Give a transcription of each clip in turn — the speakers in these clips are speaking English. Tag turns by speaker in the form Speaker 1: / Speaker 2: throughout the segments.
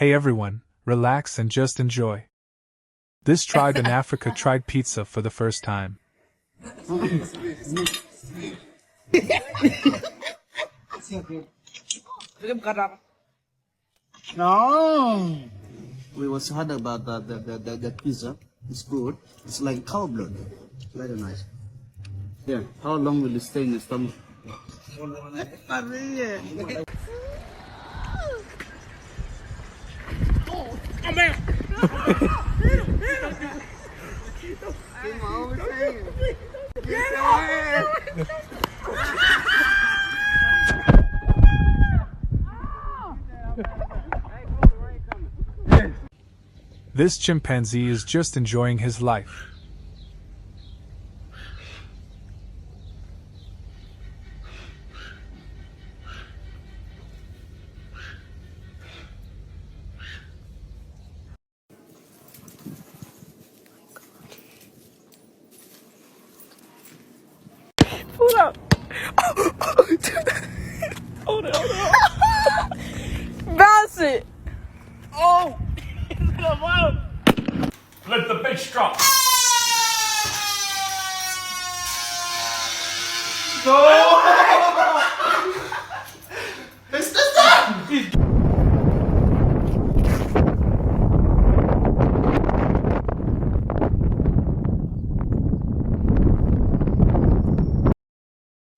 Speaker 1: Hey everyone, relax and just enjoy. This tribe in Africa tried pizza for the first time.
Speaker 2: No. We was heard about the pizza. It's good. It's like cow blood. Very nice. Yeah. How long will it stay in the stomach?
Speaker 1: This chimpanzee is just enjoying his life.
Speaker 3: Hold up. Hold on. Bounce it. Oh.
Speaker 4: Let the bitch drop.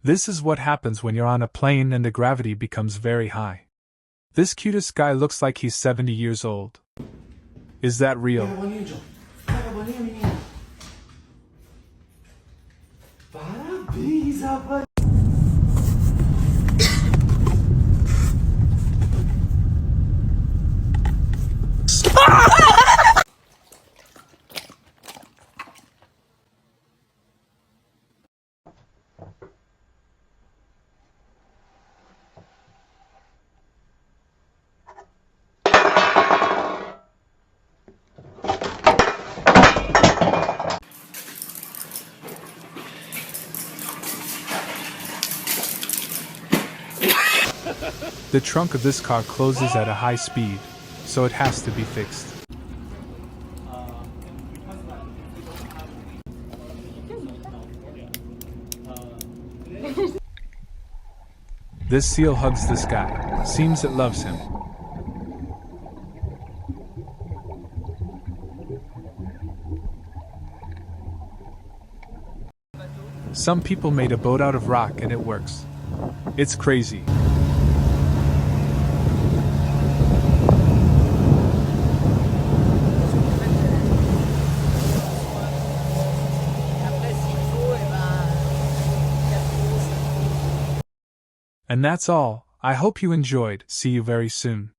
Speaker 1: This is what happens when you're on a plane and the gravity becomes very high. This cutest guy looks like he's 70 years old. Is that real? The trunk of this car closes at a high speed, so it has to be fixed. This seal hugs this guy. Seems it loves him. Some people made a boat out of rock and it works. It's crazy. And that's all. I hope you enjoyed. See you very soon.